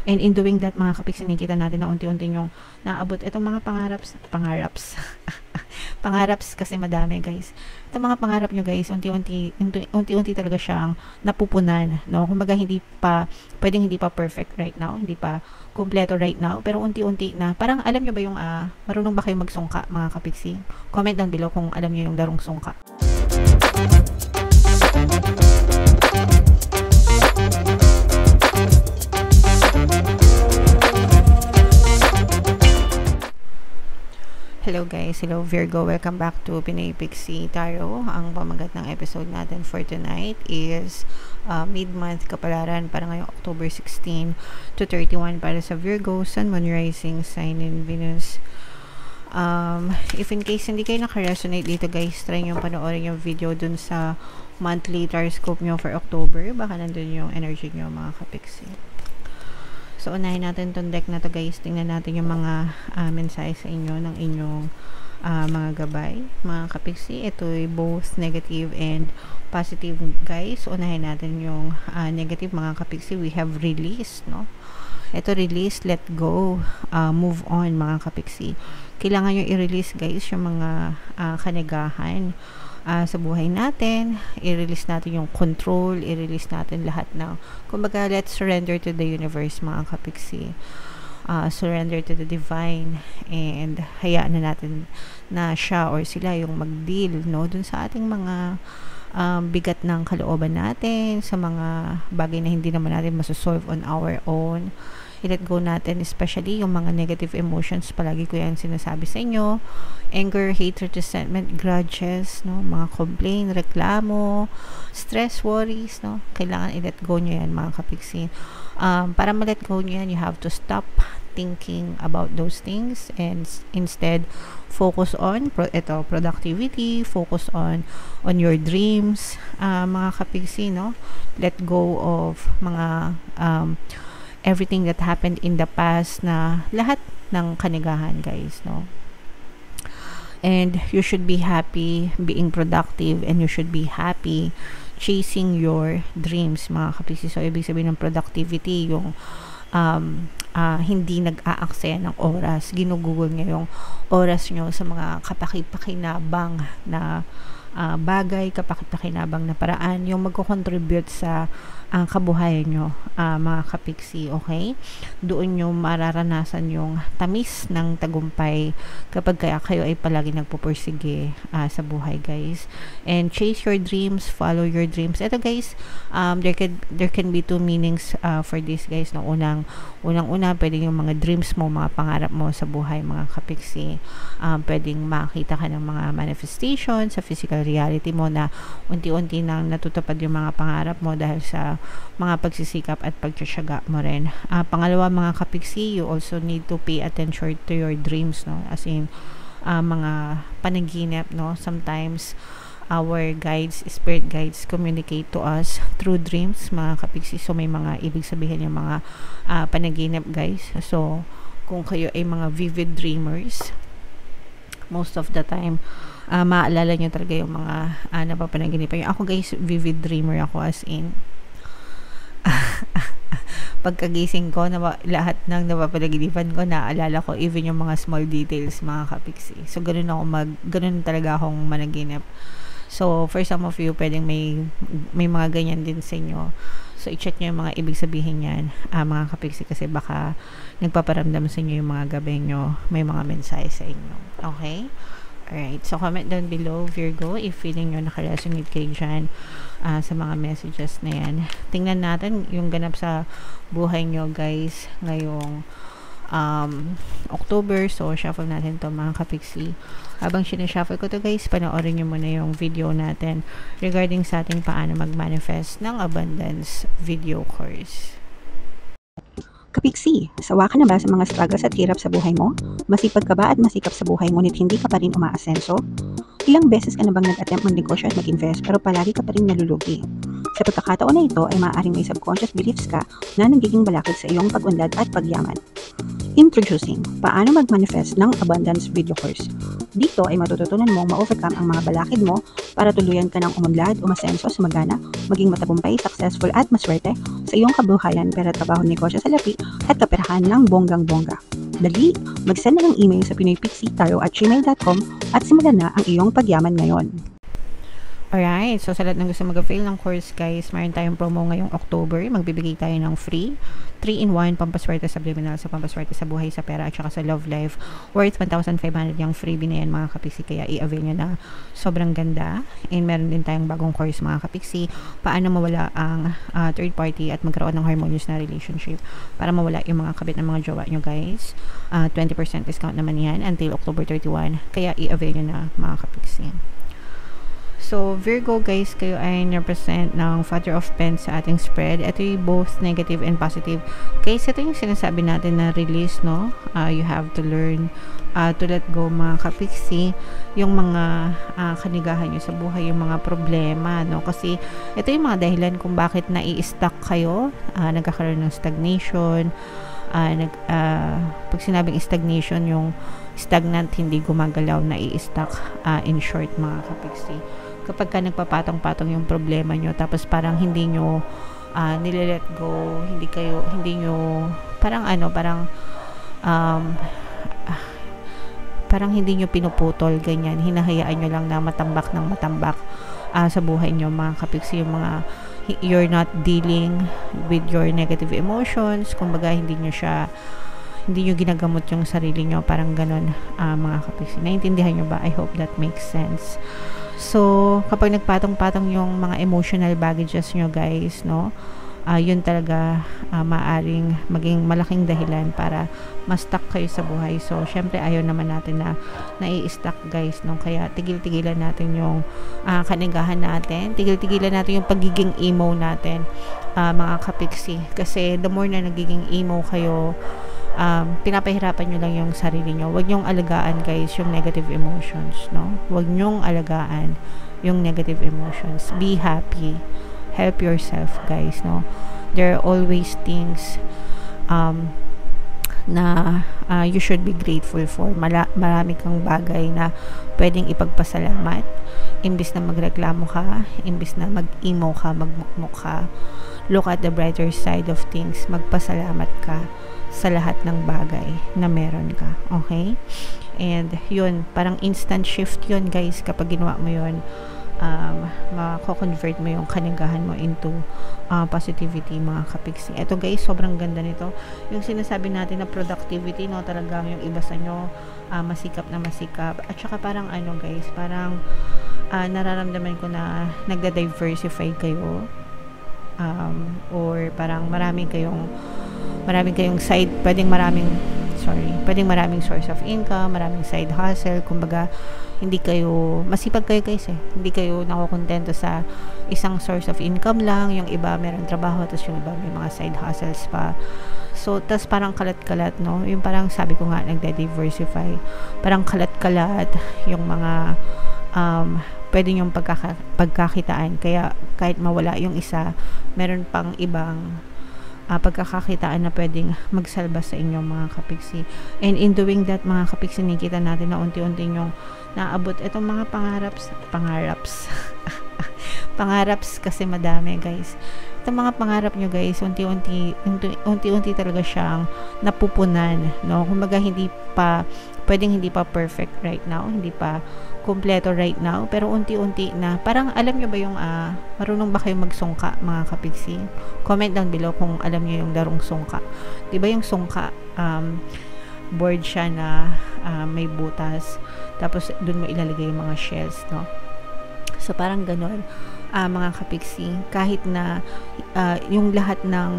And in doing that, mga kapiksi, nakikita natin na unti-unti yung naabot itong mga pangaraps kasi madami, guys. Itong mga pangarap nyo, guys, unti-unti talaga siyang napupunan, no? Kumbaga pwedeng hindi pa perfect right now, hindi pa kumpleto right now, pero unti-unti na. Parang alam nyo ba yung marunong ba kayo magsungka, mga kapiksi? Comment down below kung alam nyo yung larong sungka. Hello guys, hello Virgo, welcome back to Pinay Pixie Tarot. Ang pamagat ng episode natin for tonight is mid-month kapalaran para ngayong October 16 to 31 para sa Virgo, Sun, Moon, Rising, Sign, and Venus. If in case hindi kayo naka-resonate dito guys, try nyo panoorin yung video dun sa monthly horoscope nyo for October. Baka nandun yung energy nyo, mga kapixie. So, unahin natin itong deck na to guys. Tingnan natin yung mga mensahe sa inyo ng inyong mga gabay, mga kapiksi. Ito ay both negative and positive guys. Unahin natin yung negative, mga kapiksi. We have release, no? Ito, release, let go, move on, mga kapiksi. Kailangan nyo i-release guys yung mga kanigahan sa buhay natin. I-release natin yung control, i-release natin lahat ng, kumbaga, let's surrender to the universe, mga kapiksi. Surrender to the divine, and hayaan na natin na siya or sila yung mag-deal, no, dun sa ating mga bigat ng kalooban natin, sa mga bagay na hindi naman natin masosolve on our own. I-let go natin, especially yung mga negative emotions. Palagi ko yan sinasabi sa inyo. Anger, hatred, resentment, grudges, no? Mga complaint, reklamo, stress, worries, no? Kailangan i-let go nyo yan, mga kapiksi. Para ma-let go nyo yan, you have to stop thinking about those things and instead focus on productivity, focus on your dreams, mga kapiksi, no? Let go of mga everything that happened in the past, na lahat ng kanigahan guys, no? And you should be happy being productive, and you should be happy chasing your dreams, mga kapisi. So, ibig sabihin ng productivity, yung hindi nag-aaksaya ng oras. Ginugugol niya yung oras nyo sa mga kapaki-pakinabang na bagay, kapaki-pakinabang na paraan, yung magko-contribute sa kabuhayan nyo, mga kapiksi, okay? Doon nyo mararanasan yung tamis ng tagumpay kapag kayo ay palagi nagpupursige sa buhay, guys. And chase your dreams, follow your dreams. Ito, guys, there can be two meanings for this, guys. No? Unang-una, pwedeng yung mga dreams mo, mga pangarap mo sa buhay, mga kapiksi. Pwedeng makita ka ng mga manifestation sa physical reality mo na unti-unti nang natutupad yung mga pangarap mo dahil sa mga pagsisikap at pagtsatsaga mo rin. Pangalawa, mga kapiksi, you also need to pay attention to your dreams, no? As in, mga panaginip, no? Sometimes, our guides, spirit guides, communicate to us through dreams, mga kapiksi. So, may mga ibig sabihin yung mga panaginip, guys. So, kung kayo ay mga vivid dreamers, most of the time, maalala nyo talaga yung mga napapanaginipan nyo. Ako, guys, vivid dreamer ako, as in, pagkagising ko, lahat ng napapanaginipan ko, naalala ko, even yung mga small details, mga kapiksi. So, ganun talaga akong managinip. So, for some of you, pwedeng may mga ganyan din sa inyo. So, i-check nyo yung mga ibig sabihin yan, mga kapiksi, kasi baka nagpaparamdam sa inyo yung mga gabi nyo, may mga mensahe sa inyo. Okay? Alright, so comment down below, Virgo, if feeling nyo nakaresonate kayo dyan sa mga messages na yan. Tingnan natin yung ganap sa buhay nyo, guys, ngayong October. So, shuffle natin to, mga kapiksi. Habang sinashuffle ko to, guys, panoorin nyo muna yung video natin regarding sa ating paano mag-manifest ng abundance video course. Kapiksi, sawa ka na ba sa mga struggles at hirap sa buhay mo? Masipag ka ba at masikap sa buhay ngunit hindi ka pa rin umaasenso? Ilang beses ka na bang nag-attempt magnegosyo at mag-invest pero palagi ka pa rin nalulugi? Sa pagkakataon na ito ay maaaring may subconscious beliefs ka na nagiging balakid sa iyong pag-unlad at pagyaman. Introducing, paano mag-manifest ng abundance video course. Dito ay matututunan mong ma-overcome ang mga balakid mo para tuluyan ka ng umunlad, umasenso, sumagana, maging matagumpay, successful at maswerte sa iyong kabuhayan, pera, trabaho, negosyo, salapi at kaperahan ng bonggang-bongga. Dali, mag-send na ng email sa pinoypixitaro@gmail.com at simulan na ang iyong pagyaman ngayon. Alright, so sa lahat ng gusto mag-avail ng course guys, mayroon tayong promo ngayong October. Magbibigay tayo ng free 3-in-1 pampaswerte subliminal sa pampaswerte sa buhay, sa pera at saka sa love life, worth 1,500 yung freebie na yan mga kapiksi, kaya i-avail nyo na, sobrang ganda. And meron din tayong bagong course mga kapiksi, paano mawala ang third party at magkaroon ng harmonious na relationship, para mawala yung mga kabit ng mga jowa nyo guys. 20% discount naman yan until October 31, kaya i-avail nyo na mga kapiksi. So, Virgo guys, kayo ay represent ng Father of Pens sa ating spread. Ito yung both negative and positive. Guys, ito yung sinasabi natin na release, no? You have to learn to let go mga kapiksi, yung mga kanigahan nyo sa buhay, yung mga problema, no? Kasi ito yung mga dahilan kung bakit nai-stuck kayo, nagkakaroon ng stagnation, pag sinabing stagnation, yung stagnant, hindi gumagalaw, nai-stuck, in short mga kapiksi. Kapag ka nagpapatong-patong yung problema nyo, tapos parang hindi nyo nile-let go, hindi nyo parang hindi nyo pinuputol, ganyan, hinahayaan nyo lang na matambak ng matambak sa buhay nyo mga kapiksi, yung mga you're not dealing with your negative emotions, kumbaga hindi nyo ginagamot yung sarili nyo, parang ganun mga kapiksi. Naintindihan nyo ba? I hope that makes sense. So, kapag nagpatong-patong yung mga emotional baggages nyo guys, no, yun talaga maaring maging malaking dahilan para ma-stuck kayo sa buhay. So, syempre ayaw naman natin na nai-stuck guys, no, kaya tigil-tigilan natin yung kanigahan natin, tigil-tigilan natin yung pagiging emo natin mga kapiksi, kasi the more na nagiging emo kayo, pinapahirapan nyo lang yung sarili nyo. Huwag nyong alagaan guys yung negative emotions, no? Huwag nyong alagaan yung negative emotions. Be happy. Help yourself guys, no? There are always things na you should be grateful for. Marami kang bagay na pwedeng ipagpasalamat. Imbis na magreklamo ka, imbis na mag-emo ka, magmukmuk ka, look at the brighter side of things. Magpasalamat ka sa lahat ng bagay na meron ka, okay? And yun, parang instant shift yun guys, kapag ginawa mo yun, mako-convert mo yung kanigahan mo into positivity mga kapiksi. Ito guys, sobrang ganda nito, yung sinasabi natin na productivity, no, talagang yung iba sa nyo masikap na masikap, at saka parang guys, parang nararamdaman ko na nagda-diversify kayo, or parang maraming kayong side, pwedeng maraming source of income, maraming side hustle, kumbaga hindi kayo, masipag kayo guys hindi kayo nakokontento sa isang source of income lang, yung iba meron trabaho, tapos yung iba may mga side hustles pa. So, tas parang kalat-kalat, no, yung parang sabi ko nga, nagde-diversify, parang kalat-kalat yung mga pwede yung pagkakitaan, kaya kahit mawala yung isa, meron pang ibang pagkakakitaan na pwedeng magsalba sa inyo mga kapiksi. And in doing that mga kapiksi, nakita natin na unti-unti yung naabot itong mga pangaraps kasi madami guys. Itong mga pangarap nyo guys, unti-unti talaga siyang napupunan, no? Kumbaga hindi pa perfect right now, hindi pa kumpleto right now, pero unti-unti na. Parang alam nyo ba yung marunong ba kayo magsungka mga kapiksi? Comment down below kung alam nyo yung larong sungka. Diba yung sungka, board siya na may butas, tapos dun mo ilalagay yung mga shells, no? So parang ganon mga kapiksi, kahit na yung lahat ng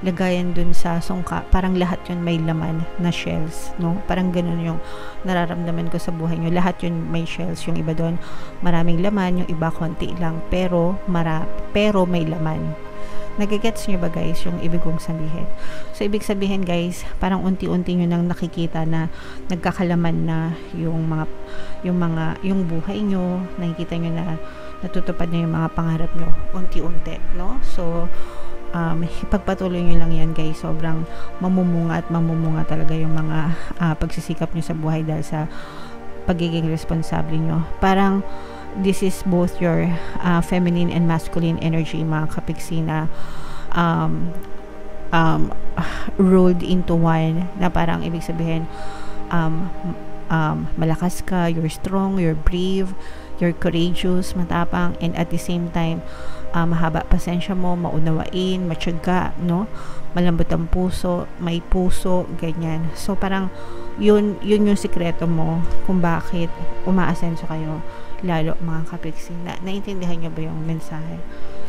lagayan dun sa sungka, parang lahat yun may laman na shells, no? Parang ganun yung nararamdaman ko sa buhay nyo. Lahat yun may shells, yung iba doon maraming laman, yung iba konti lang, pero may laman. Nagigets nyo ba guys yung ibig kong sabihin? So ibig sabihin guys, parang unti-unti nyo nang nakikita na nagkakalaman na yung buhay nyo, nakikita nyo na natutupad na yung mga pangarap nyo unti-unti, no? So ipagpatuloy nyo lang yan guys. Sobrang mamumunga at mamumunga talaga yung mga pagsisikap nyo sa buhay dahil sa pagiging responsable nyo. Parang this is both your feminine and masculine energy, mga kapiksi, na rolled into one, na parang ibig sabihin malakas ka, you're strong, you're brave, you're courageous, matapang, and at the same time mahaba pasensya mo, maunawain, matyaga, no? Malambot ang puso, may puso, ganyan. So parang yun yung sikreto mo kung bakit umaasenso kayo lalo, mga kapiksi. Naintindihan nyo ba yung mensahe?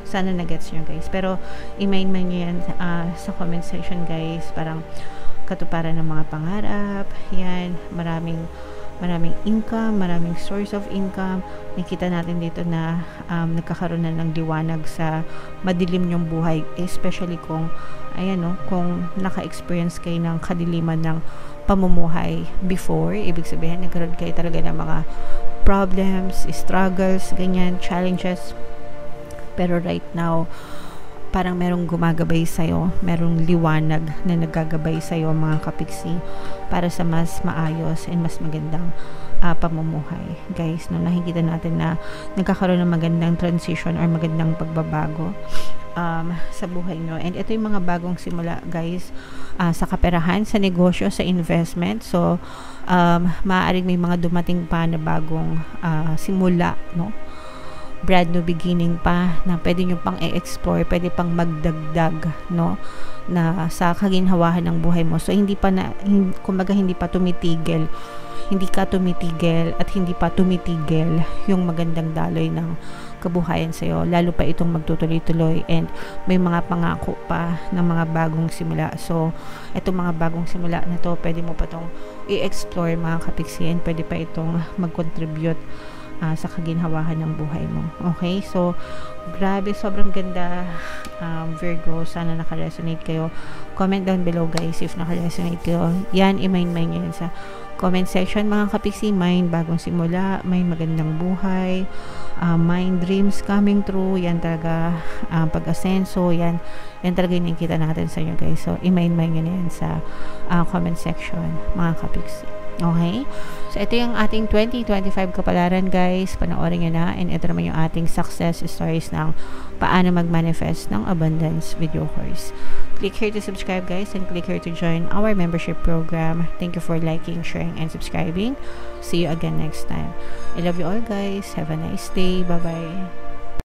Sana na-gets nyo guys. Pero i-main man nyo yan sa comment section guys. Parang katuparan ng mga pangarap, yan, maraming income, maraming source of income. Nakita natin dito na nagkakaroon na ng liwanag sa madilim yung buhay, especially kung kung naka-experience kayo ng kadiliman ng pamumuhay before. Ibig sabihin, nagkaroon kayo talaga ng mga problems, struggles, ganyan, challenges. Pero right now, parang merong gumagabay sa'yo, merong liwanag na nagagabay sa'yo, mga kapiksi, para sa mas maayos and mas magandang pamumuhay. Guys, no, nakikita natin na nagkakaroon ng magandang transition or magandang pagbabago sa buhay nyo. And ito yung mga bagong simula, guys, sa kaperahan, sa negosyo, sa investment. So, maaaring may mga dumating pa na bagong simula, no? Brand new beginning pa na pwede nyo pang i-explore, pwede pang magdagdag, no, na sa kaginhawahan ng buhay mo. So hindi pa tumitigil, hindi ka tumitigil at hindi pa tumitigil yung magandang daloy ng kabuhayan sa'yo, lalo pa itong magtutuloy-tuloy, and may mga pangako pa ng mga bagong simula. So itong mga bagong simula na to, pwede mo pa itong i-explore, mga kapiksi, and pwede pa itong mag-contribute sa kaginhawahan ng buhay mo. Okay? So, grabe, sobrang ganda, Virgo. Sana naka-resonate kayo. Comment down below, guys, if naka-resonate kayo. Yan, i-mind yan sa comment section, mga kapiksi. Mind bagong simula, mind magandang buhay, mind dreams coming true. Yan talaga, pag-asenso, yan talaga yung nakikita natin sa inyo, guys. So, i-mind yan sa comment section, mga kapiksi. Okay? So, ito yung ating 2025 kapalaran, guys. Panoorin nyo na. And ito naman yung ating success stories ng paano mag-manifest ng abundance video course. Click here to subscribe, guys. And click here to join our membership program. Thank you for liking, sharing, and subscribing. See you again next time. I love you all, guys. Have a nice day. Bye-bye.